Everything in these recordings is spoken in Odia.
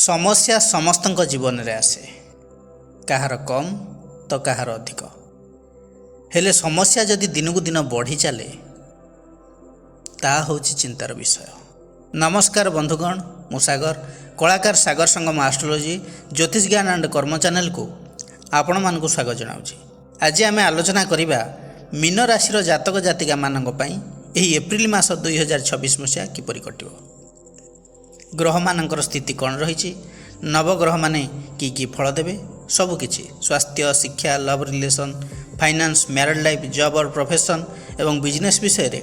ସମସ୍ୟା ସମସ୍ତଙ୍କ ଜୀବନରେ ଆସେ, କାହାର କମ୍ ତ କାହାର ଅଧିକ। ହେଲେ ସମସ୍ୟା ଯଦି ଦିନକୁ ଦିନ ବଢ଼ି ଚାଲେ ତାହା ହେଉଛି ଚିନ୍ତାର ବିଷୟ। ନମସ୍କାର ବନ୍ଧୁଗଣ, ମୁଁ ସାଗର, କଳାକାର ସାଗର ସଙ୍ଗମ ଆଷ୍ଟ୍ରୋଲୋଜି ଜ୍ୟୋତିଷ ଜ୍ଞାନ ଆଣ୍ଡ କର୍ମ ଚ୍ୟାନେଲକୁ ଆପଣମାନଙ୍କୁ ସ୍ୱାଗତ ଜଣାଉଛି। ଆଜି ଆମେ ଆଲୋଚନା କରିବା ମୀନ ରାଶିର ଜାତକ ଜାତିକାମାନଙ୍କ ପାଇଁ ଏହି ଏପ୍ରିଲ ମାସ 2026 ମସିହା କିପରି କଟିବ। ଗ୍ରହମାନଙ୍କର ସ୍ଥିତି କ'ଣ ରହିଛି, ନବଗ୍ରହମାନେ କି ଫଳ ଦେବେ, ସବୁକିଛି ସ୍ୱାସ୍ଥ୍ୟ, ଶିକ୍ଷା, love relation, finance, married life, job or profession ଏବଂ ବିଜନେସ୍ ବିଷୟରେ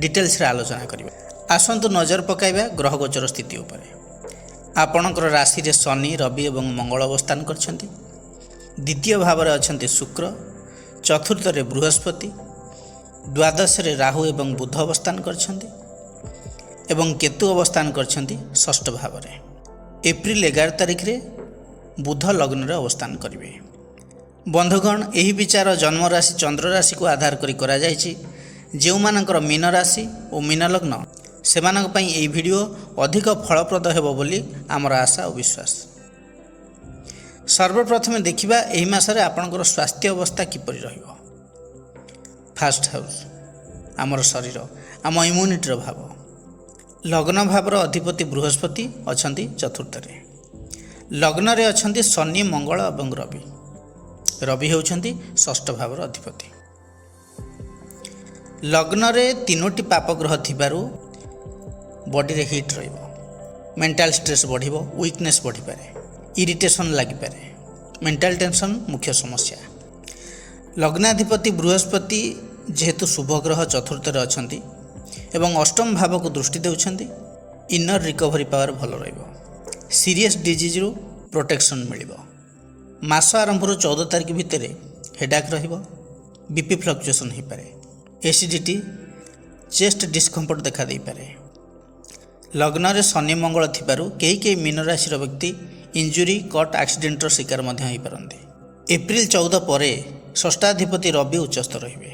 ଡିଟେଲ୍ସରେ ଆଲୋଚନା କରିବା। ଆସନ୍ତୁ ନଜର ପକାଇବା ଗ୍ରହଗୋଚର ସ୍ଥିତି ଉପରେ। ଆପଣଙ୍କର ରାଶିରେ ଶନି, ରବି ଏବଂ ମଙ୍ଗଳ ଅବସ୍ଥାନ କରିଛନ୍ତି। ଦ୍ୱିତୀୟ ଭାବରେ ଅଛନ୍ତି ଶୁକ୍ର, ଚତୁର୍ଥରେ ବୃହସ୍ପତି, ଦ୍ୱାଦଶରେ ରାହୁ ଏବଂ ବୁଧ ଅବସ୍ଥାନ କରିଛନ୍ତି ଏବଂ କେତୁ ଅବସ୍ଥାନ କରିଛନ୍ତି ଷଷ୍ଠ ଭାବରେ। ଏପ୍ରିଲ 11 ତାରିଖରେ ବୁଧ ଲଗ୍ନରେ ଅବସ୍ଥାନ କରିବେ। ବନ୍ଧୁଗଣ, ଏହି ବିଚାର ଜନ୍ମରାଶି ଚନ୍ଦ୍ରରାଶିକୁ ଆଧାର କରି କରାଯାଇଛି। ଯେଉଁମାନଙ୍କର ମୀନ ରାଶି ଓ ମୀନ ଲଗ୍ନ, ସେମାନଙ୍କ ପାଇଁ ଏହି ଭିଡ଼ିଓ ଅଧିକ ଫଳପ୍ରଦ ହେବ ବୋଲି ଆମର ଆଶା ଓ ବିଶ୍ୱାସ। ସର୍ବପ୍ରଥମେ ଦେଖିବା ଏହି ମାସରେ ଆପଣଙ୍କର ସ୍ୱାସ୍ଥ୍ୟ ଅବସ୍ଥା କିପରି ରହିବ। ଫାର୍ଷ୍ଟ ହାଉସ୍ ଆମର ଶରୀର, ଆମ ଇମ୍ୟୁନିଟିର ଭାବ। ଲଗ୍ନ ଭାବର ଅଧିପତି ବୃହସ୍ପତି ଅଛନ୍ତି ଚତୁର୍ଥରେ। ଲଗ୍ନରେ ଅଛନ୍ତି ଶନି, ମଙ୍ଗଳ ଏବଂ ରବି। ରବି ହେଉଛନ୍ତି ଷଷ୍ଠ ଭାବର ଅଧିପତି। ଲଗ୍ନରେ 3ଟି ପାପ ଗ୍ରହ ଥିବାରୁ ବଡ଼ିରେ ହିଟ୍ ରହିବ, ମେଣ୍ଟାଲ ଷ୍ଟ୍ରେସ୍ ବଢ଼ିବ, ୱିକନେସ୍ ବଢ଼ିପାରେ, ଇରିଟେସନ୍ ଲାଗିପାରେ, ମେଣ୍ଟାଲ ଟେନସନ୍ ମୁଖ୍ୟ ସମସ୍ୟା। ଲଗ୍ନାଧିପତି ବୃହସ୍ପତି ଯେହେତୁ ଶୁଭ ଗ୍ରହ ଚତୁର୍ଥରେ ଅଛନ୍ତି ଏବଂ ଅଷ୍ଟମ ଭାବକୁ ଦୃଷ୍ଟି ଦେଉଛନ୍ତି, ଇନର ରିକଭରି ପାୱାର ଭଲ ରହିବ, ସିରିୟସ୍ ଡିଜିଜ୍ରୁ ପ୍ରୋଟେକ୍ସନ୍ ମିଳିବ। ମାସ ଆରମ୍ଭରୁ 14 ତାରିଖ ଭିତରେ ହେଡ଼ାକ୍ ରହିବ, ବିପି ଫ୍ଲକ୍ଚୁଏସନ୍ ହୋଇପାରେ, ଏସିଡ଼ିଟି, ଚେଷ୍ଟ ଡିସ୍କମ୍ଫର୍ଟ ଦେଖା ଦେଇପାରେ। ଲଗ୍ନରେ ଶନି ମଙ୍ଗଳ ଥିବାରୁ କେହି ମୀନ ରାଶିର ବ୍ୟକ୍ତି ଇଞ୍ଜୁରି, କଟ୍, ଆକ୍ସିଡେଣ୍ଟର ଶିକାର ମଧ୍ୟ ହୋଇପାରନ୍ତି। ଏପ୍ରିଲ 14 ପରେ ଷଷ୍ଠାଧିପତି ରବି ଉଚ୍ଚସ୍ଥ ରହିବେ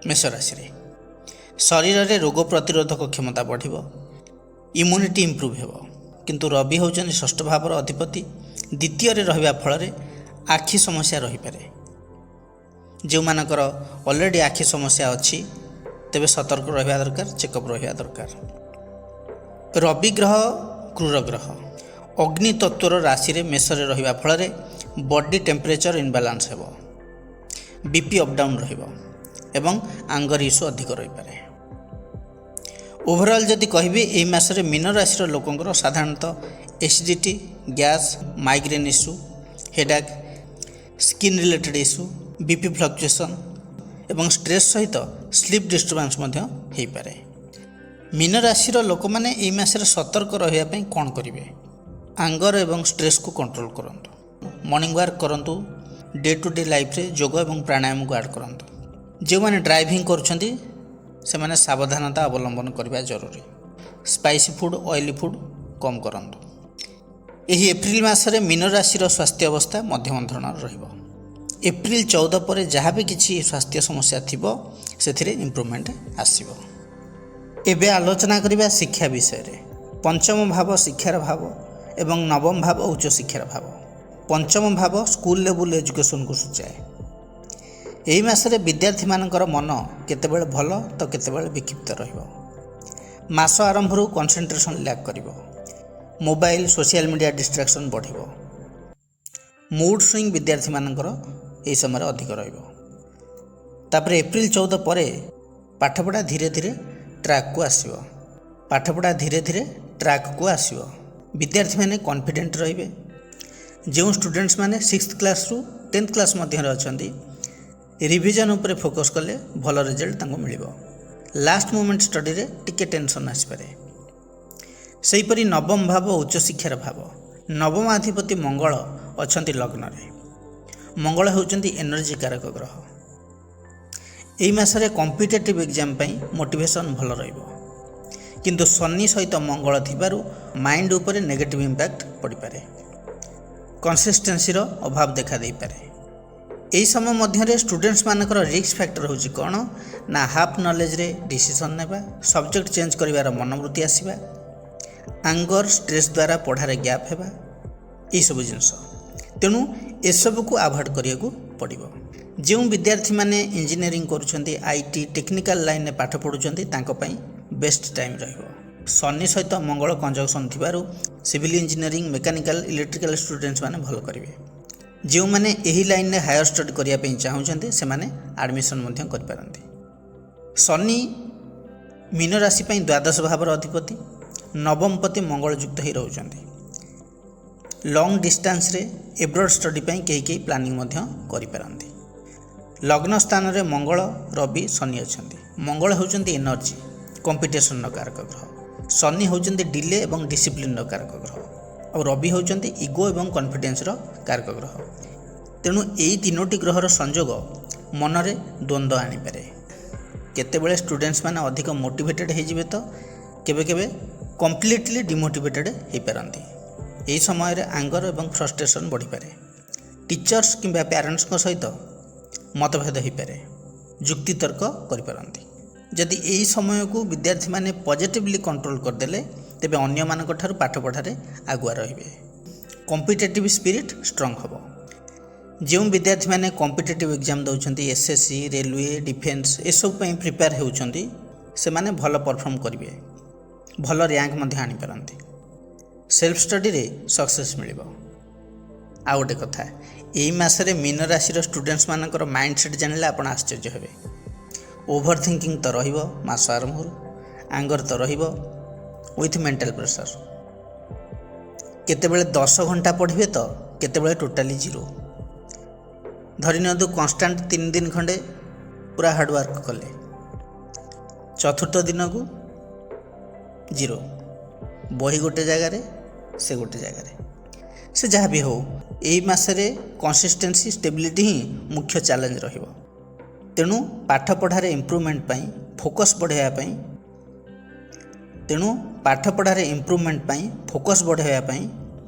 ମେଷ ରାଶିରେ। ଶରୀରରେ ରୋଗ ପ୍ରତିରୋଧକ କ୍ଷମତା ବଢ଼ିବ, ଇମ୍ୟୁନିଟି ଇମ୍ପ୍ରୁଭ୍ ହେବ। କିନ୍ତୁ ରବି ହେଉଛନ୍ତି ଷଷ୍ଠ ଭାବର ଅଧିପତି, ଦ୍ୱିତୀୟରେ ରହିବା ଫଳରେ ଆଖି ସମସ୍ୟା ରହିପାରେ। ଯେଉଁମାନଙ୍କର ଅଲରେଡ଼ି ଆଖି ସମସ୍ୟା ଅଛି ତେବେ ସତର୍କ ରହିବା ଦରକାର, ଚେକଅପ୍ ରହିବା ଦରକାର। ରବି ଗ୍ରହ କ୍ରୂର ଗ୍ରହ, ଅଗ୍ନି ତତ୍ତ୍ୱର ରାଶିରେ ମେଷରେ ରହିବା ଫଳରେ ବଡି ଟେମ୍ପରେଚର ଇନବାଲାନ୍ସ ହେବ, ବିପି ଅପଡାଉନ୍ ରହିବ ଏବଂ ଆଙ୍ଗର ଇସ୍ୟୁ ଅଧିକ ରହିପାରେ। ଓଭରଅଲ୍ ଯଦି କହିବି, ଏହି ମାସରେ ମୀନ ରାଶିର ଲୋକଙ୍କର ସାଧାରଣତଃ acidity, gas, migraine issue, headache, skin related issue, BP fluctuation ଏବଂ ଷ୍ଟ୍ରେସ୍ ସହିତ ସ୍ଲିପ୍ ଡିଷ୍ଟର୍ବାନ୍ସ ମଧ୍ୟ ହୋଇପାରେ। ମୀନ ରାଶିର ଲୋକମାନେ ଏହି ମାସରେ ସତର୍କ ରହିବା ପାଇଁ କ'ଣ କରିବେ? ଆଙ୍ଗର ଏବଂ ଷ୍ଟ୍ରେସ୍କୁ କଣ୍ଟ୍ରୋଲ୍ କରନ୍ତୁ, ମର୍ଣ୍ଣିଂ ୱାକ୍ କରନ୍ତୁ, ଡେ ଟୁ ଡେ ଲାଇଫ୍ରେ ଯୋଗ ଏବଂ ପ୍ରାଣାୟାମକୁ ଆଡ଼୍ କରନ୍ତୁ। ଯେଉଁମାନେ ଡ୍ରାଇଭିଂ କରୁଛନ୍ତି ସେମାନେ ସାବଧାନତା ଅବଲମ୍ବନ କରିବା ଜରୁରୀ। ସ୍ପାଇସି ଫୁଡ଼୍, ଅଏଲି ଫୁଡ଼୍ କମ୍ କରନ୍ତୁ। ଏହି ଏପ୍ରିଲ ମାସରେ ମୀନ ରାଶିର ସ୍ୱାସ୍ଥ୍ୟ ଅବସ୍ଥା ମଧ୍ୟମ ଧରଣର ରହିବ। ଏପ୍ରିଲ 14 ପରେ ଯାହା ବି କିଛି ସ୍ୱାସ୍ଥ୍ୟ ସମସ୍ୟା ଥିବ ସେଥିରେ ଇମ୍ପ୍ରୁଭମେଣ୍ଟ ଆସିବ। ଏବେ ଆଲୋଚନା କରିବା ଶିକ୍ଷା ବିଷୟରେ। ପଞ୍ଚମ ଭାବ ଶିକ୍ଷାର ଭାବ ଏବଂ ନବମ ଭାବ ଉଚ୍ଚଶିକ୍ଷାର ଭାବ। ପଞ୍ଚମ ଭାବ ସ୍କୁଲ ଲେବୁଲ୍ ଏଜୁକେସନକୁ ସୂଚାଏ। ଏହି ମାସରେ ବିଦ୍ୟାର୍ଥୀମାନଙ୍କର ମନ କେତେବେଳେ ଭଲ ତ କେତେବେଳେ ବିକ୍ଷିପ୍ତ ରହିବ। ମାସ ଆରମ୍ଭରୁ କନସେନ୍ଟ୍ରେସନ୍ ଲ୍ୟାକ୍ କରିବ, ମୋବାଇଲ, ସୋସିଆଲ ମିଡ଼ିଆ ଡିଷ୍ଟ୍ରାକ୍ସନ୍ ବଢ଼ିବ। ମୁଡ୍ ସୁଇଙ୍ଗ ବିଦ୍ୟାର୍ଥୀମାନଙ୍କର ଏହି ସମୟରେ ଅଧିକ ରହିବ। ତାପରେ ଏପ୍ରିଲ 14 ପରେ ପାଠପଢ଼ା ଧୀରେ ଧୀରେ ଟ୍ରାକ୍କୁ ଆସିବ। ବିଦ୍ୟାର୍ଥୀମାନେ କନଫିଡେଣ୍ଟ ରହିବେ। ଯେଉଁ ଷ୍ଟୁଡେଣ୍ଟସମାନେ 6th କ୍ଲାସ୍ରୁ 10th କ୍ଲାସ୍ ମଧ୍ୟରେ ଅଛନ୍ତି, ରିଭିଜନ୍ ଉପରେ ଫୋକସ୍ କଲେ ଭଲ ରେଜଲ୍ଟ ତାଙ୍କୁ ମିଳିବ। ଲାଷ୍ଟ ମୋମେଣ୍ଟ ଷ୍ଟଡ଼ିରେ ଟିକେ ଟେନସନ୍ ଆସିପାରେ। ସେହିପରି ନବମ ଭାବ ଉଚ୍ଚଶିକ୍ଷାର ଭାବ। ନବମାଧିପତି ମଙ୍ଗଳ ଅଛନ୍ତି ଲଗ୍ନରେ। ମଙ୍ଗଳ ହେଉଛନ୍ତି ଏନର୍ଜି କାରକ ଗ୍ରହ। ଏହି ମାସରେ କମ୍ପିଟେଟିଭ୍ ଏକ୍ଜାମ୍ ପାଇଁ ମୋଟିଭେସନ୍ ଭଲ ରହିବ। କିନ୍ତୁ ଶନି ସହିତ ମଙ୍ଗଳ ଥିବାରୁ ମାଇଣ୍ଡ ଉପରେ ନେଗେଟିଭ୍ ଇମ୍ପାକ୍ଟ ପଡ଼ିପାରେ। କନସିଷ୍ଟେନ୍ସିର ଅଭାବ ଦେଖା ଦେଇପାରେ। ଏହି ସମୟ ମଧ୍ୟରେ ଷ୍ଟୁଡେଣ୍ଟସମାନଙ୍କର ରିସ୍କ ଫ୍ୟାକ୍ଟର ହେଉଛି କ'ଣ ନା ହାଫ୍ ନଲେଜରେ ଡିସିସନ୍ ନେବା, ସବଜେକ୍ଟ ଚେଞ୍ଜ କରିବାର ମନୋବୃତ୍ତି ଆସିବା, ଆଙ୍ଗର ଷ୍ଟ୍ରେସ୍ ଦ୍ୱାରା ପଢ଼ାରେ ଗ୍ୟାପ୍ ହେବା, ଏଇସବୁ ଜିନିଷ। ତେଣୁ ଏସବୁକୁ ଆଭଏଡ଼ କରିବାକୁ ପଡ଼ିବ। ଯେଉଁ ବିଦ୍ୟାର୍ଥୀମାନେ ଇଞ୍ଜିନିୟରିଂ କରୁଛନ୍ତି, IT ଟେକ୍ନିକାଲ ଲାଇନରେ ପାଠ ପଢ଼ୁଛନ୍ତି, ତାଙ୍କ ପାଇଁ ବେଷ୍ଟ ଟାଇମ୍ ରହିବ। ଶନି ସହିତ ମଙ୍ଗଳ କଞ୍ଜକ୍ସନ୍ ଥିବାରୁ civil engineering, mechanical, electrical students ମାନେ ଭଲ କରିବେ। ଯେଉଁମାନେ ଏହି ଲାଇନରେ ହାୟର ଷ୍ଟଡି କରିବା ପାଇଁ ଚାହୁଁଛନ୍ତି ସେମାନେ ଆଡ଼ମିସନ୍ ମଧ୍ୟ କରିପାରନ୍ତି। ଶନି ମୀନ ରାଶି ପାଇଁ ଦ୍ୱାଦଶ ଭାବର ଅଧିପତି, ନବମପତି ମଙ୍ଗଳଯୁକ୍ତ ହୋଇ ରହୁଛନ୍ତି। ଲଙ୍ଗ ଡିଷ୍ଟାନ୍ସରେ ଏବ୍ରଡ୍ ଷ୍ଟଡି ପାଇଁ କେହି ପ୍ଲାନିଂ ମଧ୍ୟ କରିପାରନ୍ତି। ଲଗ୍ନ ସ୍ଥାନରେ ମଙ୍ଗଳ, ରବି, ଶନି ଅଛନ୍ତି। ମଙ୍ଗଳ ହେଉଛନ୍ତି ଏନର୍ଜି, କମ୍ପିଟିସନର କାରକ ଗ୍ରହ। ଶନି ହେଉଛନ୍ତି ଡିଲେ ଏବଂ ଡିସିପ୍ଲିନର କାରକ ଗ୍ରହ। ଆଉ ରବି ହେଉଛନ୍ତି ଇଗୋ ଏବଂ କନଫିଡେନ୍ସର କାରକ ଗ୍ରହ। ତେଣୁ ଏହି ତିନୋଟି ଗ୍ରହର ସଂଯୋଗ ମନରେ ଦ୍ୱନ୍ଦ୍ୱ ଆଣିପାରେ। କେତେବେଳେ ଷ୍ଟୁଡେଣ୍ଟସ୍ ମାନେ ଅଧିକ ମୋଟିଭେଟେଡ଼ ହୋଇଯିବେ ତ କେବେ କେବେ କମ୍ପ୍ଲିଟଲି ଡିମୋଟିଭେଟେଡ଼ ହୋଇପାରନ୍ତି। ଏହି ସମୟରେ ଆଙ୍ଗର ଏବଂ ଫ୍ରଷ୍ଟ୍ରେସନ୍ ବଢ଼ିପାରେ। ଟିଚର୍ସ କିମ୍ବା ପ୍ୟାରେଣ୍ଟସ୍ଙ୍କ ସହିତ ମତଭେଦ ହୋଇପାରେ, ଯୁକ୍ତିତର୍କ କରିପାରନ୍ତି। ଯଦି ଏହି ସମୟକୁ ବିଦ୍ୟାର୍ଥୀମାନେ ପଜିଟିଭଲି କଣ୍ଟ୍ରୋଲ କରିଦେଲେ ତେବେ ଅନ୍ୟମାନଙ୍କ ଠାରୁ ପାଠପଢ଼ାରେ ଆଗୁଆ ରହିବେ। କମ୍ପିଟେଟିଭ୍ ସ୍ପିରିଟ୍ ଷ୍ଟ୍ରଙ୍ଗ ହେବ। ଯେଉଁ ବିଦ୍ୟାର୍ଥୀମାନେ କମ୍ପିଟେଟିଭ୍ ଏକ୍ଜାମ୍ ଦେଉଛନ୍ତି, SSC, ରେଲୱେ, ଡିଫେନ୍ସ ଏସବୁ ପାଇଁ ପ୍ରିପେୟାର ହେଉଛନ୍ତି, ସେମାନେ ଭଲ ପରଫର୍ମ କରିବେ, ଭଲ ର୍ୟାଙ୍କ ମଧ୍ୟ ଆଣିପାରନ୍ତି। ସେଲ୍ଫ ଷ୍ଟଡ଼ିରେ ସକ୍ସେସ୍ ମିଳିବ। ଆଉ ଗୋଟେ କଥା, ଏହି ମାସରେ ମୀନ ରାଶିର ଷ୍ଟୁଡେଣ୍ଟସ୍ ମାନଙ୍କର ମାଇଣ୍ଡସେଟ୍ ଜାଣିଲେ ଆପଣ ଆଶ୍ଚର୍ଯ୍ୟ ହେବେ। ଓଭର ଥିଙ୍କିଂ ତ ରହିବ ମାସ ଆରମ୍ଭରୁ, ଆଙ୍ଗର ତ ରହିବ ୱିଥ୍ ମେଣ୍ଟାଲ ପ୍ରେସର। କେତେବେଳେ 10 ଘଣ୍ଟା ପଢ଼ିବେ ତ କେତେବେଳେ ଟୋଟାଲି ଜିରୋ। ଧରିନିଅନ୍ତୁ କନଷ୍ଟାଣ୍ଟ 3 ଦିନ ଖଣ୍ଡେ ପୁରା ହାର୍ଡ଼ୱାର୍କ କଲେ, ଚତୁର୍ଥ ଦିନକୁ ଜିରୋ। ବହି ଗୋଟେ ଜାଗାରେ, ସେ ଗୋଟେ ଜାଗାରେ। ସେ ଯାହା ବି ହେଉ, ଏହି ମାସରେ କନସିଷ୍ଟେନ୍ସି, ଷ୍ଟେବିଲିଟି ହିଁ ମୁଖ୍ୟ ଚ୍ୟାଲେଞ୍ଜ ରହିବ। ତେଣୁ ପାଠପଢ଼ାରେ ଇମ୍ପ୍ରୁଭମେଣ୍ଟ ପାଇଁ ଫୋକସ୍ ବଢ଼ାଇବା ପାଇଁ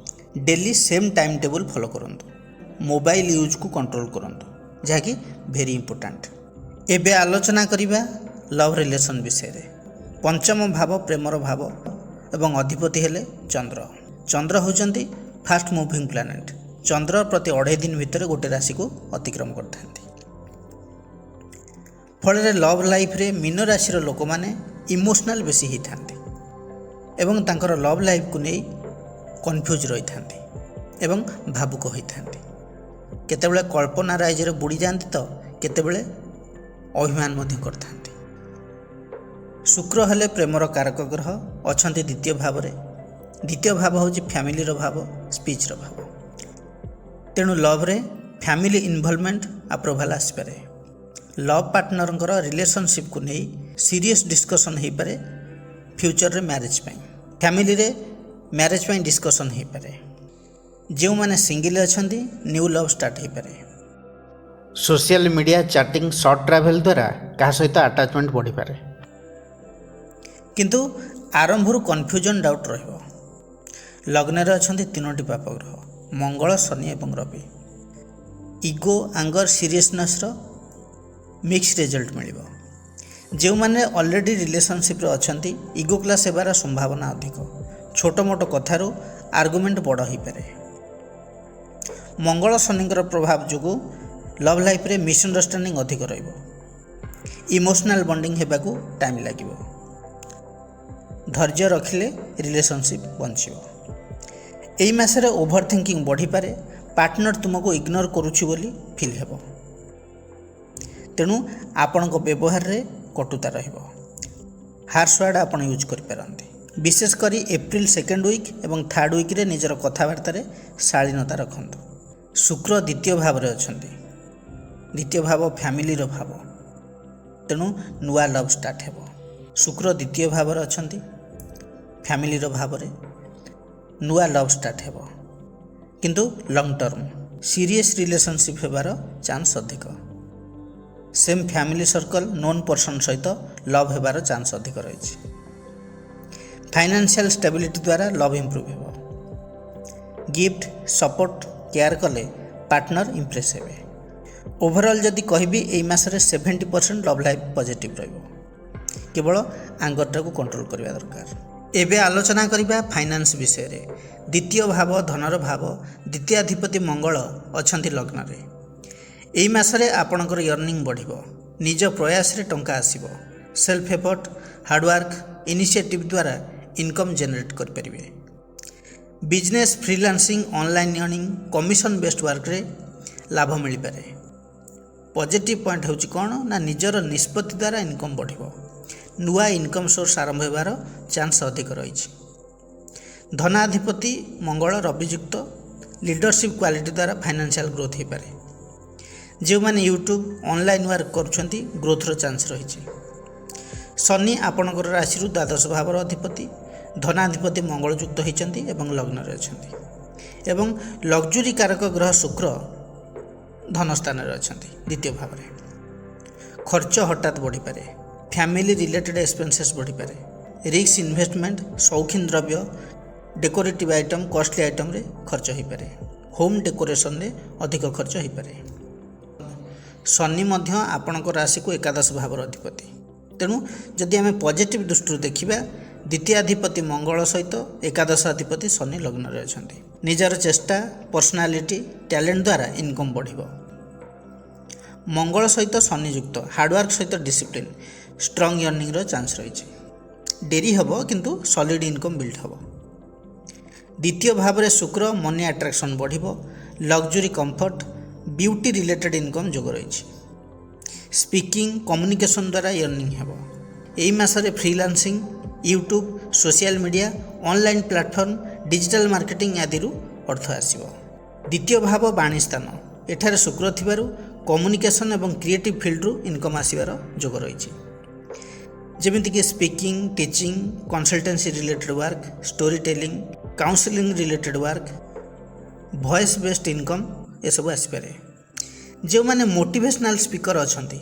daily same time table follow କରନ୍ତୁ। ମୋବାଇଲ ୟୁଜ୍କୁ କଣ୍ଟ୍ରୋଲ କରନ୍ତୁ, ଯାହାକି ଭେରି ଇମ୍ପୋର୍ଟାଣ୍ଟ। ଏବେ ଆଲୋଚନା କରିବା ଲଭ୍ ରିଲେସନ୍ ବିଷୟରେ। ପଞ୍ଚମ ଭାବ ପ୍ରେମର ଭାବ ଏବଂ ଅଧିପତି ହେଲେ ଚନ୍ଦ୍ର। ଚନ୍ଦ୍ର ହେଉଛନ୍ତି ଫାଷ୍ଟ ମୁଭିଂ ପ୍ଲାନେଟ୍। ଚନ୍ଦ୍ର ପ୍ରତି 2.5 ଦିନ ଭିତରେ ଗୋଟେ ରାଶିକୁ ଅତିକ୍ରମ କରିଥାନ୍ତି। ଫଳରେ ଲଭ୍ ଲାଇଫ୍ରେ ମୀନ ରାଶିର ଲୋକମାନେ ଇମୋସନାଲ୍ ବେଶୀ ହୋଇଥାନ୍ତି ଏବଂ ତାଙ୍କର ଲଭ୍ ଲାଇଫ୍କୁ ନେଇ କନଫ୍ୟୁଜ୍ ରହିଥାନ୍ତି ଏବଂ ଭାବୁକ ହୋଇଥାନ୍ତି। କେତେବେଳେ କଳ୍ପନା ରାଇଜରେ ବୁଡ଼ି ଯାଆନ୍ତି ତ କେତେବେଳେ ଅଭିମାନ ମଧ୍ୟ କରିଥାନ୍ତି। ଶୁକ୍ର ହେଲେ ପ୍ରେମର କାରକ ଗ୍ରହ, ଅଛନ୍ତି ଦ୍ୱିତୀୟ ଭାବରେ। ଦ୍ୱିତୀୟ ଭାବ ହେଉଛି ଫ୍ୟାମିଲିର ଭାବ, ସ୍ପିଚ୍ର ଭାବ। ତେଣୁ ଲଭ୍ରେ ଫ୍ୟାମିଲି ଇନଭଲଭମେଣ୍ଟ ଆପ୍ରୁଭାଲ୍ ଆସିପାରେ। ଲଭ୍ ପାର୍ଟନରଙ୍କର ରିଲେସନସିପ୍କୁ ନେଇ ସିରିୟସ୍ ଡିସ୍କସନ୍ ହୋଇପାରେ। ଫ୍ୟୁଚରରେ ମ୍ୟାରେଜ୍ ପାଇଁ, ଫ୍ୟାମିଲିରେ ମ୍ୟାରେଜ୍ ପାଇଁ ଡିସ୍କସନ୍ ହୋଇପାରେ। ଯେଉଁମାନେ ସିଙ୍ଗିଲ୍ ଅଛନ୍ତି, ନ୍ୟୁ ଲଭ୍ ଷ୍ଟାର୍ଟ ହୋଇପାରେ। Social media, chatting, short travel ଦ୍ୱାରା କାହା ସହିତ ଆଟାଚମେଣ୍ଟ ବଢ଼ିପାରେ। କିନ୍ତୁ ଆରମ୍ଭରୁ କନଫ୍ୟୁଜନ୍, ଡାଉଟ୍ ରହିବ। ଲଗ୍ନରେ ଅଛନ୍ତି 3ଟି ପାପ ଗ୍ରହ, ମଙ୍ଗଳ, ଶନି ଏବଂ ରବି। ଇଗୋ, ଆଙ୍ଗର, ସିରିୟସନେସ୍ର ମିକ୍ସ ରେଜଲ୍ଟ ମିଳିବ। ଯେଉଁମାନେ ଅଲରେଡ଼ି ରିଲେସନସିପ୍ରେ ଅଛନ୍ତି, ଇଗୋ କ୍ଲାସ୍ ହେବାର ସମ୍ଭାବନା ଅଧିକ। ଛୋଟ ମୋଟ କଥାରୁ ଆର୍ଗୁମେଣ୍ଟ ବଡ଼ ହୋଇପାରେ। ମଙ୍ଗଳ ଶନିଙ୍କର ପ୍ରଭାବ ଯୋଗୁଁ ଲଭ୍ ଲାଇଫ୍ରେ ମିସ୍ଅଣ୍ଡରଷ୍ଟାଣ୍ଡିଂ ଅଧିକ ରହିବ। ଇମୋସନାଲ୍ ବଣ୍ଡିଂ ହେବାକୁ ଟାଇମ୍ ଲାଗିବ। ଧୈର୍ଯ୍ୟ ରଖିଲେ ରିଲେସନସିପ୍ ବଞ୍ଚିବ। ଏହି ମାସରେ ଓଭର ଥିଙ୍କିଂ ବଢ଼ିପାରେ। ପାର୍ଟନର ତୁମକୁ ଇଗ୍ନୋର କରୁଛି ବୋଲି ଫିଲ୍ ହେବ। ତେଣୁ ଆପଣଙ୍କ ବ୍ୟବହାରରେ କଟୁତା ରହିବ। ହାର୍ଶ ୱାର୍ଡ଼ ଆପଣ ୟୁଜ୍ କରିପାରନ୍ତି। ବିଶେଷ କରି ଏପ୍ରିଲ 2nd ୱିକ୍ ଏବଂ 3rd ୱିକ୍ରେ ନିଜର କଥାବାର୍ତ୍ତାରେ ଶାଳୀନତା ରଖନ୍ତୁ। ଶୁକ୍ର ଦ୍ୱିତୀୟ ଭାବରେ ଅଛନ୍ତି। ଦ୍ୱିତୀୟ ଭାବ ଫ୍ୟାମିଲିର ଭାବ, ତେଣୁ ନୂଆ ଲଭ୍ ଷ୍ଟାର୍ଟ ହେବ। ଶୁକ୍ର ଦ୍ୱିତୀୟ ଭାବରେ ଅଛନ୍ତି, ଫ୍ୟାମିଲିର ଭାବରେ ନୂଆ ଲଭ୍ ଷ୍ଟାର୍ଟ ହେବ। କିନ୍ତୁ ଲଙ୍ଗ ଟର୍ମ ସିରିୟସ୍ ରିଲେସନସିପ୍ ହେବାର ଚାନ୍ସ ଅଧିକ। Same family circle, known person ସହିତ ଲଭ୍ ହେବାର ଚାନ୍ସ ଅଧିକ ରହିଛି। ଫାଇନାନ୍ସିଆଲ ଷ୍ଟେବିଲିଟି ଦ୍ୱାରା ଲଭ୍ ଇମ୍ପ୍ରୁଭ୍ ହେବ। ଗିଫ୍ଟ, ସପୋର୍ଟ, କେୟାର କଲେ ପାର୍ଟନର ଇମ୍ପ୍ରେସ୍ ହେବେ। ଓଭରଅଲ୍ ଯଦି କହିବି, ଏହି ମାସରେ 70% ଲଭ୍ ଲାଇଫ୍ ପଜିଟିଭ୍ ରହିବ। କେବଳ ଆଙ୍ଗରଟାକୁ କଣ୍ଟ୍ରୋଲ କରିବା ଦରକାର। ଏବେ ଆଲୋଚନା କରିବା ଫାଇନାନ୍ସ ବିଷୟରେ। ଦ୍ୱିତୀୟ ଭାବ ଧନର ଭାବ, ଦ୍ୱିତୀୟାଧିପତି ମଙ୍ଗଳ ଅଛନ୍ତି ଲଗ୍ନରେ। ଏହି ମାସରେ ଆପଣଙ୍କର ୟର୍ନିଂ ବଢ଼ିବ, ନିଜ ପ୍ରୟାସରେ ଟଙ୍କା ଆସିବ। ସେଲ୍ଫ ଏଫର୍ଟ, ହାର୍ଡ଼ୱାର୍କ, ଇନିସିଏଟିଭ୍ ଦ୍ୱାରା ଇନକମ୍ ଜେନେରେଟ୍ କରିପାରିବେ। Business, freelancing, online earning, commission based ୱାର୍କରେ ଲାଭ ମିଳିପାରେ। ପଜିଟିଭ୍ ପଏଣ୍ଟ ହେଉଛି କ'ଣ ନା ନିଜର ନିଷ୍ପତ୍ତି ଦ୍ୱାରା ଇନକମ୍ ବଢ଼ିବ। ନୂଆ ଇନକମ୍ ସୋର୍ସ ଆରମ୍ଭ ହେବାର ଚାନ୍ସ ଅଧିକ ରହିଛି। ଧନାଧିପତି ମଙ୍ଗଳ ରବିଯୁକ୍ତ, ଲିଡରସିପ୍ କ୍ୱାଲିଟି ଦ୍ୱାରା ଫାଇନାନ୍ସିଆଲ ଗ୍ରୋଥ୍ ହୋଇପାରେ। ଯେଉଁମାନେ ୟୁଟ୍ୟୁବ୍, ଅନଲାଇନ୍ ୱାର୍କ କରୁଛନ୍ତି ଗ୍ରୋଥର ଚାନ୍ସ ରହିଛି। ଶନି ଆପଣଙ୍କର ରାଶିରୁ ଦ୍ୱାଦଶ ଭାବର ଅଧିପତି, ଧନାଧିପତି ମଙ୍ଗଳଯୁକ୍ତ ହୋଇଛନ୍ତି ଏବଂ ଲଗ୍ନରେ ଅଛନ୍ତି। ଏବଂ ଲକ୍ଜୁରୀ କାରକ ଗ୍ରହ ଶୁକ୍ର ଧନସ୍ଥାନରେ ଅଛନ୍ତି ଦ୍ୱିତୀୟ ଭାବରେ। ଖର୍ଚ୍ଚ ହଠାତ୍ ବଢ଼ିପାରେ। ଫ୍ୟାମିଲି ରିଲେଟେଡ୍ ଏକ୍ସପେନ୍ସେସ୍ ବଢ଼ିପାରେ। ରିସ୍କ ଇନଭେଷ୍ଟମେଣ୍ଟ, ସୌଖିନ ଦ୍ରବ୍ୟ, ଡେକୋରେଟିଭ୍ ଆଇଟମ୍, କଷ୍ଟଲି ଆଇଟମ୍ରେ ଖର୍ଚ୍ଚ ହୋଇପାରେ। ହୋମ୍ ଡେକୋରେସନରେ ଅଧିକ ଖର୍ଚ୍ଚ ହୋଇପାରେ। ଶନି ମଧ୍ୟ ଆପଣଙ୍କ ରାଶିକୁ ଏକାଦଶ ଭାବର ଅଧିପତି। ତେଣୁ ଯଦି ଆମେ ପଜିଟିଭ୍ ଦୃଷ୍ଟିରୁ ଦେଖିବା, ଦ୍ୱିତୀୟାଧିପତି ମଙ୍ଗଳ ସହିତ ଏକାଦଶାଧିପତି ଶନି ଲଗ୍ନରେ ଅଛନ୍ତି। ନିଜର ଚେଷ୍ଟା, ପର୍ସନାଲିଟି, ଟ୍ୟାଲେଣ୍ଟ ଦ୍ୱାରା ଇନକମ୍ ବଢ଼ିବ। ମଙ୍ଗଳ ସହିତ ଶନି ଯୁକ୍ତ, ହାର୍ଡ଼ୱାର୍କ ସହିତ ଡିସିପ୍ଲିନ୍, ଷ୍ଟ୍ରଙ୍ଗ ୟର୍ନିଂର ଚାନ୍ସ ରହିଛି। ଡେରି ହେବ କିନ୍ତୁ ସଲିଡ୍ ଇନକମ୍ ବିଲ୍ଡ ହେବ। ଦ୍ୱିତୀୟ ଭାବରେ ଶୁକ୍ର, ମନି ଆଟ୍ରାକ୍ସନ୍ ବଢ଼ିବ। Luxury comfort, beauty related income ଯୋଗ ରହିଛି। ସ୍ପିକିଂ, କମ୍ୟୁନିକେସନ୍ ଦ୍ୱାରା ୟର୍ନିଂ ହେବ। ଏହି ମାସରେ freelancing, YouTube, social media, online platform, digital marketing ଆଦିରୁ ଅର୍ଥ ଆସିବ। ଦ୍ୱିତୀୟ ଭାବ ବାଣୀ ସ୍ଥାନ, ଏଠାରେ ଶୁକ୍ର ଥିବାରୁ କମ୍ୟୁନିକେସନ୍ ଏବଂ କ୍ରିଏଟିଭ୍ ଫିଲ୍ଡରୁ ଇନକମ୍ ଆସିବାର ଯୋଗ ରହିଛି। ଯେମିତିକି speaking, teaching, consultancy related work, story telling, counselling related work, voice based income ଏସବୁ ଆସିପାରେ। ଯେଉଁମାନେ ମୋଟିଭେସନାଲ୍ ସ୍ପିକର ଅଛନ୍ତି,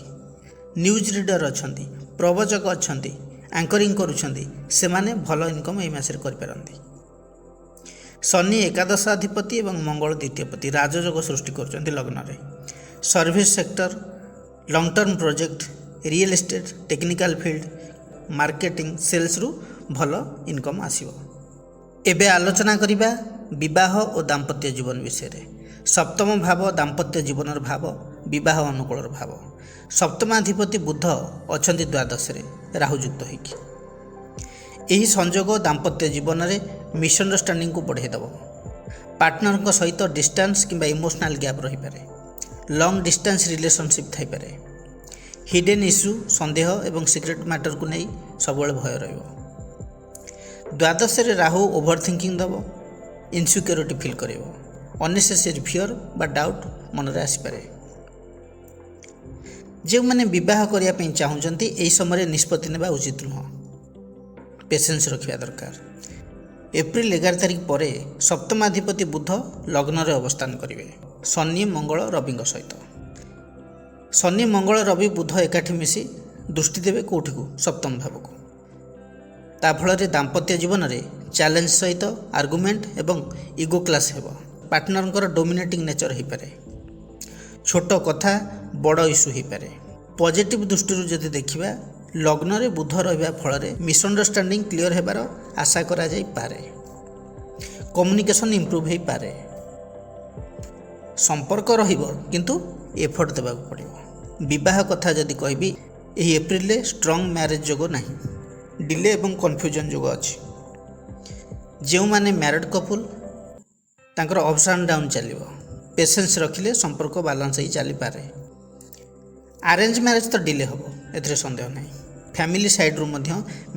ନ୍ୟୁଜ୍ ରିଡର ଅଛନ୍ତି, ପ୍ରବଚକ ଅଛନ୍ତି, ଆଙ୍କରିଂ କରୁଛନ୍ତି, ସେମାନେ ଭଲ ଇନକମ୍ ଏହି ମାସରେ କରିପାରନ୍ତି। ଶନି ଏକାଦଶାଧିପତି ଏବଂ ମଙ୍ଗଳ ଦ୍ୱିତୀୟପତି ରାଜଯୋଗ ସୃଷ୍ଟି କରୁଛନ୍ତି ଲଗ୍ନରେ। Service sector, long term project, real estate, technical field, marketing, ସେଲ୍ସରୁ ଭଲ ଇନକମ୍ ଆସିବ। ଏବେ ଆଲୋଚନା କରିବା ବିବାହ ଓ ଦାମ୍ପତ୍ୟ ଜୀବନ ବିଷୟରେ। ସପ୍ତମ ଭାବ ଦାମ୍ପତ୍ୟ ଜୀବନର ଭାବ, ବିବାହ ଅନୁକୂଳର ଭାବ। ସପ୍ତମାଧିପତି ବୁଧ ଅଛନ୍ତି ଦ୍ୱାଦଶରେ ରାହୁଯୁକ୍ତ ହୋଇକି। ଏହି ସଂଯୋଗ ଦାମ୍ପତ୍ୟ ଜୀବନରେ ମିସ୍ଅଣ୍ଡରଷ୍ଟାଣ୍ଡିଂକୁ ବଢ଼ାଇ ଦେବ। ପାର୍ଟନରଙ୍କ ସହିତ ଡିଷ୍ଟାନ୍ସ କିମ୍ବା ଇମୋସନାଲ୍ ଗ୍ୟାପ୍ ରହିପାରେ। ଲଙ୍ଗ୍ ଡିଷ୍ଟାନ୍ସ ରିଲେସନସିପ୍ ଥାଇପାରେ। ହିଡେନ୍ ଇସ୍ୟୁ, ସନ୍ଦେହ ଏବଂ ସିକ୍ରେଟ୍ ମ୍ୟାଟରକୁ ନେଇ ସବୁବେଳେ ଭୟ ରହିବ। ଦ୍ୱାଦଶରେ ରାହୁ ଓଭର ଥିଙ୍କିଂ ଦେବ, ଇନସିକ୍ୟୁରିଟି ଫିଲ୍ କରାଇବ। ଅନନେସେସରି ଫିୟର ବା ଡାଉଟ୍ ମନରେ ଆସିପାରେ। ଯେଉଁମାନେ ବିବାହ କରିବା ପାଇଁ ଚାହୁଁଛନ୍ତି ଏହି ସମୟରେ ନିଷ୍ପତ୍ତି ନେବା ଉଚିତ ନୁହଁ, ପେସେନ୍ସ ରଖିବା ଦରକାର। ଏପ୍ରିଲ 11 ତାରିଖ ପରେ ସପ୍ତମାଧିପତି ବୁଧ ଲଗ୍ନରେ ଅବସ୍ଥାନ କରିବେ ଶନି, ମଙ୍ଗଳ, ରବିଙ୍କ ସହିତ। ଶନି, ମଙ୍ଗଳ, ରବି, ବୁଧ ଏକାଠି ମିଶି ଦୃଷ୍ଟି ଦେବେ କେଉଁଠିକୁ? ସପ୍ତମ ଭାବକୁ। ତା ଫଳରେ ଦାମ୍ପତ୍ୟ ଜୀବନରେ ଚ୍ୟାଲେଞ୍ଜ ସହିତ ଆର୍ଗୁମେଣ୍ଟ ଏବଂ ଇଗୋ କ୍ଲାସ୍ ହେବ। ପାର୍ଟନରଙ୍କର ଡୋମିନେଟିଂ ନେଚର ହୋଇପାରେ। ଛୋଟ କଥା ବଡ଼ ଇସ୍ୟୁ ହୋଇପାରେ। ପଜିଟିଭ୍ ଦୃଷ୍ଟିରୁ ଯଦି ଦେଖିବା, ଲଗ୍ନରେ ବୁଧ ରହିବା ଫଳରେ ମିସ୍ଅଣ୍ଡରଷ୍ଟାଣ୍ଡିଂ କ୍ଲିୟର ହେବାର ଆଶା କରାଯାଇପାରେ। କମ୍ୟୁନିକେସନ୍ ଇମ୍ପ୍ରୁଭ୍ ହୋଇପାରେ। ସମ୍ପର୍କ ରହିବ କିନ୍ତୁ ଏଫର୍ଟ ଦେବାକୁ ପଡ଼ିବ। ବିବାହ କଥା ଯଦି କହିବି, ଏହି ଏପ୍ରିଲରେ ଷ୍ଟ୍ରଙ୍ଗ ମ୍ୟାରେଜ୍ ଯୋଗ ନାହିଁ, ଡିଲେ ଏବଂ କନଫ୍ୟୁଜନ୍ ଯୋଗ ଅଛି। ଯେଉଁମାନେ ମ୍ୟାରେଡ୍ କପୁଲ ତାଙ୍କର ଅପ୍ସ ଆଣ୍ଡ ଡାଉନ୍ ଚାଲିବ। ପେସେନ୍ସ ରଖିଲେ ସମ୍ପର୍କ ବାଲାନ୍ସ ହେଇ ଚାଲିପାରେ। ଆରେଞ୍ଜ ମ୍ୟାରେଜ୍ ତ ଡିଲେ ହେବ, ଏଥିରେ ସନ୍ଦେହ ନାହିଁ। ଫ୍ୟାମିଲି ସାଇଡ଼ରୁ ମଧ୍ୟ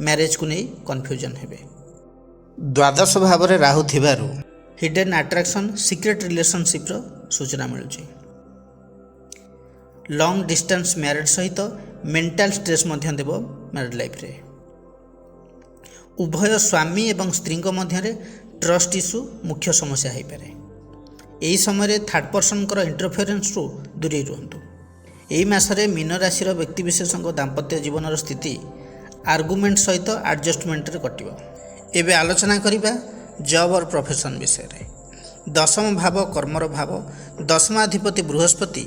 ମ୍ୟାରେଜକୁ ନେଇ କନଫ୍ୟୁଜନ୍ ହେବେ। ଦ୍ୱାଦଶ ଭାବରେ ରାହୁ ଥିବାରୁ ହିଡେନ୍ ଆଟ୍ରାକ୍ସନ୍, ସିକ୍ରେଟ୍ ରିଲେସନସିପ୍ର ସୂଚନା ମିଳୁଛି। ଲଙ୍ଗ ଡିଷ୍ଟାନ୍ସ ମ୍ୟାରେଜ୍ ସହିତ ମେଣ୍ଟାଲ୍ ଷ୍ଟ୍ରେସ୍ ମଧ୍ୟ ଦେବ ମ୍ୟାରେଡ୍ ଲାଇଫ୍ରେ। ଉଭୟ ସ୍ୱାମୀ ଏବଂ ସ୍ତ୍ରୀଙ୍କ ମଧ୍ୟରେ ଟ୍ରଷ୍ଟ ଇସ୍ୟୁ ମୁଖ୍ୟ ସମସ୍ୟା ହୋଇପାରେ। ଏହି ସମୟରେ ଥାର୍ଡ଼ ପର୍ସନଙ୍କର ଇଣ୍ଟରଫିୟରେନ୍ସରୁ ଦୂରେଇ ରୁହନ୍ତୁ। ଏହି ମାସରେ ମୀନ ରାଶିର ବ୍ୟକ୍ତିବିଶେଷଙ୍କ ଦାମ୍ପତ୍ୟ ଜୀବନର ସ୍ଥିତି ଆର୍ଗୁମେଣ୍ଟ ସହିତ ଆଡ଼ଜଷ୍ଟମେଣ୍ଟରେ କଟିବ। ଏବେ ଆଲୋଚନା କରିବା ଜବ୍ ଅର୍ ପ୍ରଫେସନ୍ ବିଷୟରେ। ଦଶମ ଭାବ କର୍ମର ଭାବ, ଦଶମାଧିପତି ବୃହସ୍ପତି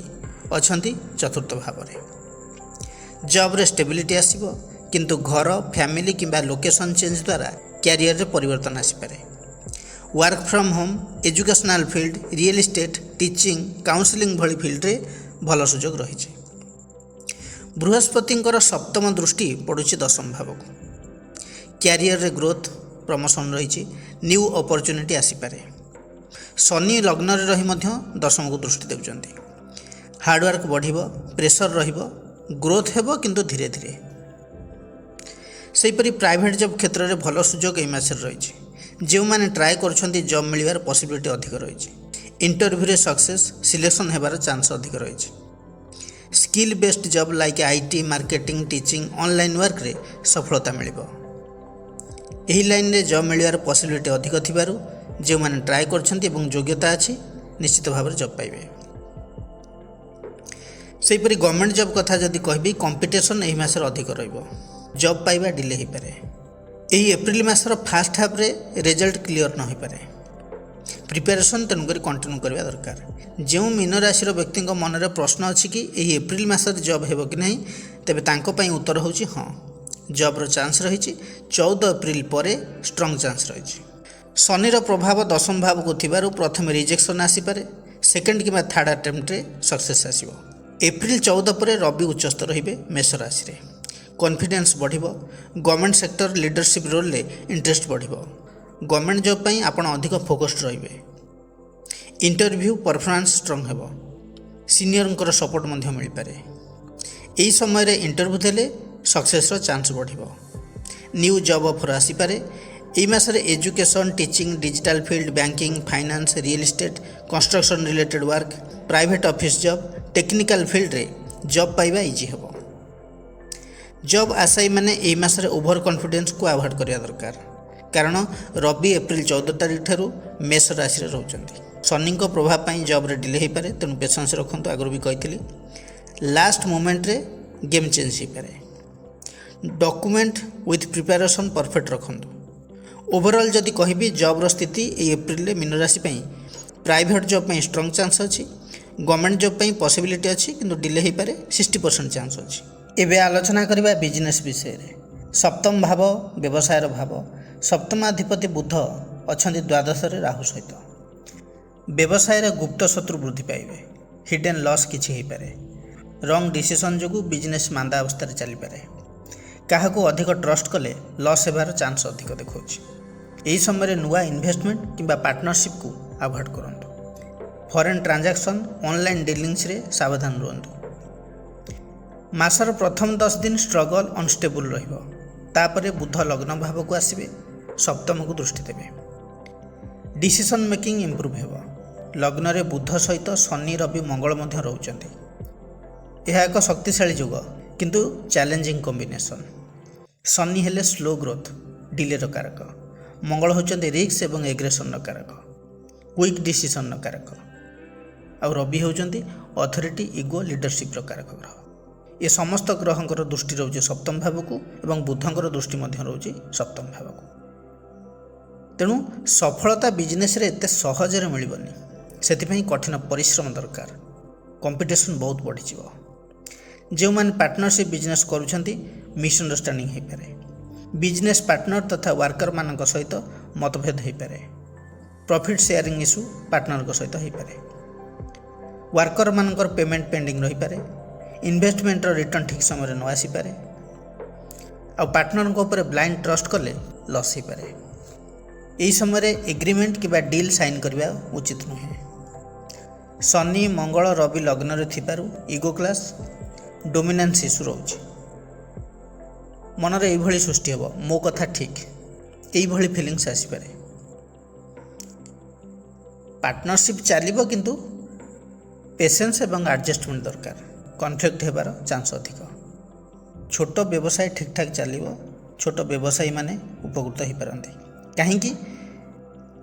ଅଛନ୍ତି ଚତୁର୍ଥ ଭାବରେ। ଜବ୍ରେ ଷ୍ଟେବିଲିଟି ଆସିବ, କିନ୍ତୁ ଘର, ଫ୍ୟାମିଲି କିମ୍ବା ଲୋକେସନ୍ ଚେଞ୍ଜ ଦ୍ୱାରା କ୍ୟାରିୟରରେ ପରିବର୍ତ୍ତନ ଆସିପାରେ। Work from home, educational field, real estate, teaching, counselling ଭଳି ଫିଲ୍ଡରେ ଭଲ ସୁଯୋଗ ରହିଛି। ବୃହସ୍ପତିଙ୍କର ସପ୍ତମ ଦୃଷ୍ଟି ପଡ଼ୁଛି ଦଶମ ଭାବକୁ। କ୍ୟାରିୟରରେ ଗ୍ରୋଥ, ପ୍ରମୋସନ୍ ରହିଛି, ନ୍ୟୁ ଅପରଚ୍ୟୁନିଟି ଆସିପାରେ। ଶନି ଲଗ୍ନରେ ରହି ମଧ୍ୟ ଦଶମକୁ ଦୃଷ୍ଟି ଦେଉଛନ୍ତି। ହାର୍ଡ଼ୱାର୍କ ବଢ଼ିବ, ପ୍ରେସର ରହିବ, ଗ୍ରୋଥ ହେବ କିନ୍ତୁ ଧୀରେ ଧୀରେ। ସେହିପରି ପ୍ରାଇଭେଟ୍ ଜବ୍ କ୍ଷେତ୍ରରେ ଭଲ ସୁଯୋଗ ଏହି ମାସରେ ରହିଛି। ଯେଉଁମାନେ ଟ୍ରାଏ କରୁଛନ୍ତି ଜବ୍ ମିଳିବାର ପସିବିଲିଟି ଅଧିକ ରହିଛି। ଇଣ୍ଟରଭ୍ୟୁରେ ସକ୍ସେସ୍, ସିଲେକ୍ସନ୍ ହେବାର ଚାନ୍ସ ଅଧିକ ରହିଛି। Skill based job like IT, marketing, teaching, online ୱାର୍କରେ ସଫଳତା ମିଳିବ। ଏହି ଲାଇନ୍ରେ ଜବ୍ ମିଳିବାର ପସିବିଲିଟି ଅଧିକ ଥିବାରୁ ଯେଉଁମାନେ ଟ୍ରାଏ କରୁଛନ୍ତି ଏବଂ ଯୋଗ୍ୟତା ଅଛି ନିଶ୍ଚିତ ଭାବରେ ଜବ୍ ପାଇବେ। ସେହିପରି ଗଭର୍ଣ୍ଣମେଣ୍ଟ ଜବ୍ କଥା ଯଦି କହିବି, କମ୍ପିଟିସନ୍ ଏହି ମାସରେ ଅଧିକ ରହିବ। ଜବ୍ ପାଇବା ଡିଲେ ହୋଇପାରେ। ଏହି ଏପ୍ରିଲ ମାସର ଫାର୍ଷ୍ଟ ହାଫ୍ରେ ରେଜଲ୍ଟ କ୍ଲିଅର ନ ହୋଇପାରେ। ପ୍ରିପାରେସନ୍ ତେଣୁକରି କଣ୍ଟିନ୍ୟୁ କରିବା ଦରକାର। ଯେଉଁ ମୀନ ରାଶିର ବ୍ୟକ୍ତିଙ୍କ ମନରେ ପ୍ରଶ୍ନ ଅଛି କି ଏହି ଏପ୍ରିଲ ମାସରେ ଜବ୍ ହେବ କି ନାହିଁ, ତେବେ ତାଙ୍କ ପାଇଁ ଉତ୍ତର ହେଉଛି ହଁ, ଜବ୍ର ଚାନ୍ସ ରହିଛି। 14 ଏପ୍ରିଲ ପରେ ଷ୍ଟ୍ରଙ୍ଗ ଚାନ୍ସ ରହିଛି। ଶନିର ପ୍ରଭାବ ଦଶମ ଭାବକୁ ଥିବାରୁ ପ୍ରଥମେ ରିଜେକ୍ସନ୍ ଆସିପାରେ, ସେକେଣ୍ଡ କିମ୍ବା ଥାର୍ଡ଼ ଆଟେମ୍ପ୍ଟରେ ସକ୍ସେସ୍ ଆସିବ। ଏପ୍ରିଲ 14 ପରେ ରବି ଉଚ୍ଚସ୍ଥ ରହିବେ ମେଷ ରାଶିରେ। କନଫିଡେନ୍ସ ବଢ଼ିବ। ଗଭର୍ଣ୍ଣମେଣ୍ଟ ସେକ୍ଟର ଲିଡରସିପ୍ ରୋଲ୍ରେ ଇଣ୍ଟରେଷ୍ଟ ବଢ଼ିବ। ଗଭର୍ଣ୍ଣମେଣ୍ଟ ଜବ୍ ପାଇଁ ଆପଣ ଅଧିକ ଫୋକସ୍ଡ ରହିବେ। ଇଣ୍ଟରଭ୍ୟୁ ପରଫର୍ମାନ୍ସ ଷ୍ଟ୍ରଙ୍ଗ ହେବ। ସିନିୟରଙ୍କର ସପୋର୍ଟ ମଧ୍ୟ ମିଳିପାରେ। ଏହି ସମୟରେ ଇଣ୍ଟରଭ୍ୟୁ ଦେଲେ ସକ୍ସେସ୍ର ଚାନ୍ସ ବଢ଼ିବ। ନ୍ୟୁ ଜବ୍ ଅଫର୍ ଆସିପାରେ। ଏହି ମାସରେ education, teaching, digital field, banking, finance, real estate, construction related work, private office job, technical ଫିଲ୍ଡରେ ଜବ୍ ପାଇବା ଇଜି ହେବ। ଜବ୍ ଆଶାୟୀମାନେ ଏହି ମାସରେ ଓଭର କନଫିଡେନ୍ସକୁ ଆଭଏଡ଼ କରିବା ଦରକାର, କାରଣ ରବି ଏପ୍ରିଲ 14 ତାରିଖ ଠାରୁ ମେଷ ରାଶିରେ ରହୁଛନ୍ତି। ଶନିଙ୍କ ପ୍ରଭାବ ପାଇଁ ଜବ୍ରେ ଡିଲେ ହୋଇପାରେ, ତେଣୁ ପେସେନ୍ସ ରଖନ୍ତୁ। ଆଗରୁ ବି କହିଥିଲି, ଲାଷ୍ଟ ମୋମେଣ୍ଟରେ ଗେମ୍ ଚେଞ୍ଜ ହୋଇପାରେ। ଡକୁମେଣ୍ଟ ୱିଥ୍ ପ୍ରିପାରେସନ୍ ପରଫେକ୍ଟ ରଖନ୍ତୁ। ଓଭରଅଲ୍ ଯଦି କହିବି, ଜବ୍ର ସ୍ଥିତି ଏହି ଏପ୍ରିଲରେ ମୀନ ରାଶି ପାଇଁ ପ୍ରାଇଭେଟ୍ ଜବ୍ ପାଇଁ ଷ୍ଟ୍ରଙ୍ଗ ଚାନ୍ସ ଅଛି। ଗଭର୍ଣ୍ଣମେଣ୍ଟ ଜବ୍ ପାଇଁ ପସିବିଲିଟି ଅଛି, କିନ୍ତୁ ଡିଲେ ହୋଇପାରେ। 60% ଚାନ୍ସ ଅଛି। ଏବେ ଆଲୋଚନା କରିବା ବିଜନେସ୍ ବିଷୟରେ। ସପ୍ତମ ଭାବ ବ୍ୟବସାୟର ଭାବ। ସପ୍ତମାଧିପତି ବୁଧ ଅଛନ୍ତି ଦ୍ୱାଦଶରେ ରାହୁ ସହିତ। ବ୍ୟବସାୟରେ ଗୁପ୍ତ ଶତ୍ରୁ ବୃଦ୍ଧି ପାଇବେ। ହିଡେନ୍ ଲସ୍ କିଛି ହୋଇପାରେ। ରଙ୍ଗ ଡିସିସନ୍ ଯୋଗୁଁ ବିଜନେସ୍ ମାନ୍ଦା ଅବସ୍ଥାରେ ଚାଲିପାରେ। କାହାକୁ ଅଧିକ ଟ୍ରଷ୍ଟ କଲେ ଲସ୍ ହେବାର ଚାନ୍ସ ଅଧିକ ଦେଖାଉଛି। ଏହି ସମୟରେ ନୂଆ ଇନଭେଷ୍ଟମେଣ୍ଟ କିମ୍ବା ପାର୍ଟନରସିପ୍କୁ ଆଭଏଡ଼ କରନ୍ତୁ। ଫରେନ୍ ଟ୍ରାଞ୍ଜାକ୍ସନ୍, ଅନଲାଇନ୍ ଡିଲିଂସରେ ସାବଧାନ ରୁହନ୍ତୁ। ମାସର ପ୍ରଥମ 10 ଦିନ ଷ୍ଟ୍ରଗଲ୍ ଅନଷ୍ଟେବୁଲ୍ ରହିବ। ତାପରେ ବୁଧ ଲଗ୍ନ ଭାବକୁ ଆସିବେ, ସପ୍ତମକୁ ଦୃଷ୍ଟି ଦେବେ। ଡିସିସନ୍ ମେକିଂ ଇମ୍ପ୍ରୁଭ୍ ହେବ। ଲଗ୍ନରେ ବୁଧ ସହିତ ଶନି, ରବି, ମଙ୍ଗଳ ମଧ୍ୟ ରହୁଛନ୍ତି। ଏହା ଏକ ଶକ୍ତିଶାଳୀ ଯୁଗ, କିନ୍ତୁ ଚ୍ୟାଲେଞ୍ଜିଂ କମ୍ବିନେସନ୍। ଶନି ହେଲେ ସ୍ଲୋ ଗ୍ରୋଥ୍, ଡିଲେର କାରକ। ମଙ୍ଗଳ ହେଉଛନ୍ତି ରିସ୍କ ଏବଂ ଏଗ୍ରେସନ୍ର କାରକ, କ୍ୱିକ୍ ଡିସିସନ୍ର କାରକ। ଆଉ ରବି ହେଉଛନ୍ତି ଅଥରିଟି, ଇଗୋ, ଲିଡରସିପ୍ର କାରକ ଗ୍ରହ। ଏ ସମସ୍ତ ଗ୍ରହଙ୍କର ଦୃଷ୍ଟି ରହୁଛି ସପ୍ତମ ଭାବକୁ ଏବଂ ବୁଧଙ୍କର ଦୃଷ୍ଟି ମଧ୍ୟ ରହୁଛି ସପ୍ତମ ଭାବକୁ। ତେଣୁ ସଫଳତା ବିଜନେସ୍ରେ ଏତେ ସହଜରେ ମିଳିବନି। ସେଥିପାଇଁ କଠିନ ପରିଶ୍ରମ ଦରକାର। କମ୍ପିଟିସନ୍ ବହୁତ ବଢ଼ିଯିବ। ଯେଉଁମାନେ ପାର୍ଟନରସିପ୍ ବିଜନେସ୍ କରୁଛନ୍ତି, ମିସ୍ଅଣ୍ଡରଷ୍ଟାଣ୍ଡିଂ ହୋଇପାରେ। ବିଜନେସ୍ ପାର୍ଟନର ତଥା ୱାର୍କରମାନଙ୍କ ସହିତ ମତଭେଦ ହୋଇପାରେ। ପ୍ରଫିଟ୍ ସେୟାରିଂ ଇସ୍ୟୁ ପାର୍ଟନରଙ୍କ ସହିତ ହୋଇପାରେ। ୱାର୍କରମାନଙ୍କର ପେମେଣ୍ଟ ପେଣ୍ଡିଂ ରହିପାରେ। ଇନଭେଷ୍ଟମେଣ୍ଟର ରିଟର୍ଣ୍ଣ ଠିକ୍ ସମୟରେ ନ ଆସିପାରେ। ଆଉ ପାର୍ଟନରଙ୍କ ଉପରେ ବ୍ଲାଇଣ୍ଡ ଟ୍ରଷ୍ଟ କଲେ ଲସ୍ ହୋଇପାରେ। ଏହି ସମୟରେ ଏଗ୍ରିମେଣ୍ଟ କିମ୍ବା ଡିଲ୍ ସାଇନ୍ କରିବା ଉଚିତ ନୁହେଁ। ଶନି, ମଙ୍ଗଳ, ରବି ଲଗ୍ନରେ ଥିବାରୁ ଇଗୋ କ୍ଲାସ୍, ଡୋମିନାନ୍ସ ଇସ୍ୟୁ ରହୁଛି। ମନରେ ଏଇଭଳି ସୃଷ୍ଟି ହେବ, ମୋ କଥା ଠିକ୍, ଏଇଭଳି ଫିଲିଂସ୍ ଆସିପାରେ। ପାର୍ଟନରସିପ୍ ଚାଲିବ, କିନ୍ତୁ ପେସେନ୍ସ ଏବଂ ଆଡ଼ଜଷ୍ଟମେଣ୍ଟ ଦରକାର। କନଫ୍ଲିକ୍ଟ ହେବାର ଚାନ୍ସ ଅଧିକ। ଛୋଟ ବ୍ୟବସାୟ ଠିକ୍ଠାକ୍ ଚାଲିବ। ଛୋଟ ବ୍ୟବସାୟୀମାନେ ଉପକୃତ ହୋଇପାରନ୍ତି। କାହିଁକି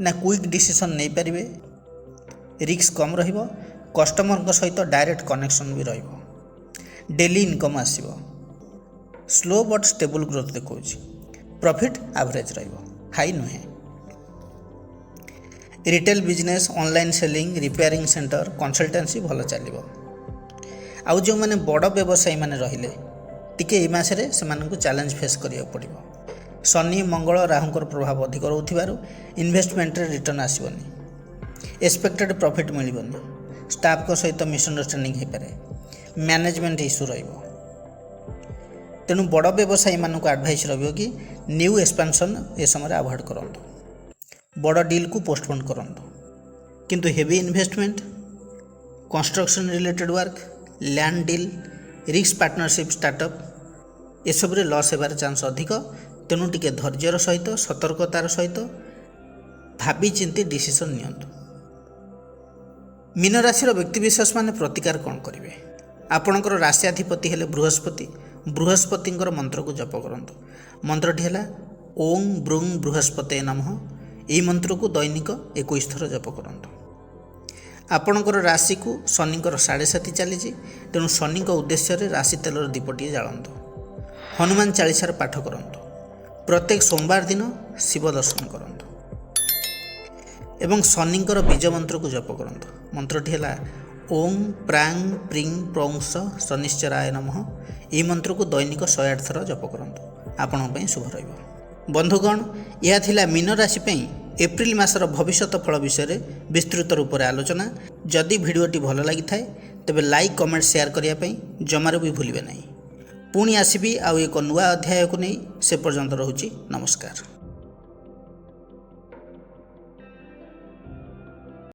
ନା କ୍ୱିକ୍ ଡିସିସନ୍ ନେଇପାରିବେ, ରିସ୍କ କମ୍ ରହିବ, କଷ୍ଟମରଙ୍କ ସହିତ ଡାଇରେକ୍ଟ କନେକ୍ସନ୍ ବି ରହିବ। ଡେଲି ଇନକମ୍ ଆସିବ। ସ୍ଲୋ ବଟ୍ ଷ୍ଟେବୁଲ୍ ଗ୍ରୋଥ୍ ଦେଖାଉଛି। ପ୍ରଫିଟ୍ ଆଭରେଜ୍ ରହିବ, ହାଇ ନୁହେଁ। Retail business, online selling, repairing centre, consultancy ଭଲ ଚାଲିବ। ଆଉ ଯେଉଁମାନେ ବଡ଼ ବ୍ୟବସାୟୀମାନେ ରହିଲେ, ଟିକେ ଏହି ମାସରେ ସେମାନଙ୍କୁ ଚ୍ୟାଲେଞ୍ଜ ଫେସ୍ କରିବାକୁ ପଡ଼ିବ। शनि मंगल राहुंकर प्रभाव अधिक रोथिबारु इन्वेस्टमेंट रे रिटर्न आसीबनी। एक्सपेक्टेड प्रॉफिट मिलबनी। स्टाफ को सहित मिसअंडरस्टैंडिंग हो पारे। मैनेजमेंट इश्यू रहिबो। तेणु बड़ व्यवसायी मानक एडवाइस रहिबो कि न्यू एक्सपेंशन ए समय अवॉइड करंतु। बड़ डील को पोस्टपोन करंतु। किंतु heavy investment, construction related work, land deal, risk partnership startup ए सब रे लॉस हेबार चांस अधिक। तेणु टिके धैर्यर सहित सतर्कतार सहित भावी चिंती डिसीजन नियंतु। मीन राशि व्यक्तिविशेष माने प्रतिकार कौन करेंगे? आपणकर राशियाधिपति हेले बृहस्पति। बृहस्पतिंकर मंत्र को जप करंतु। मंत्रटी है ओं ब्रूं बृहस्पते नमः। यही मंत्र को दैनिक 21 थर जप करंतु। आपणकर राशि को शनिकर 7.5 चली। तेणु शनि उद्देश्य राशि तेलर दीपटी जालतु। हनुमान चालीसार पाठ करंतु। प्रत्येक सोमवार दिन शिव दर्शन करंतु एवं शनिकर बीज मंत्र को जप करंतु। मंत्रटी है ओं प्रांग प्रिंग प्रौंस शनिश्चराय नमः। यह मंत्र को दैनिक 108 थर जप करंतु। आपण शुभ रहिबो। बंधुगण, यह थिला मीन राशि एप्रिल मासर भविष्यत फल विषय विस्तृत रूप से आलोचना। जदि भिडियोटी भल लगी थाए तेबे लाइक कमेंट शेयर करने जमार भी भूलिबे नहीं। पुणी आसबि आउ एक नुआ अध्याय को नहीं। से पर्यंत रहुछि नमस्कार।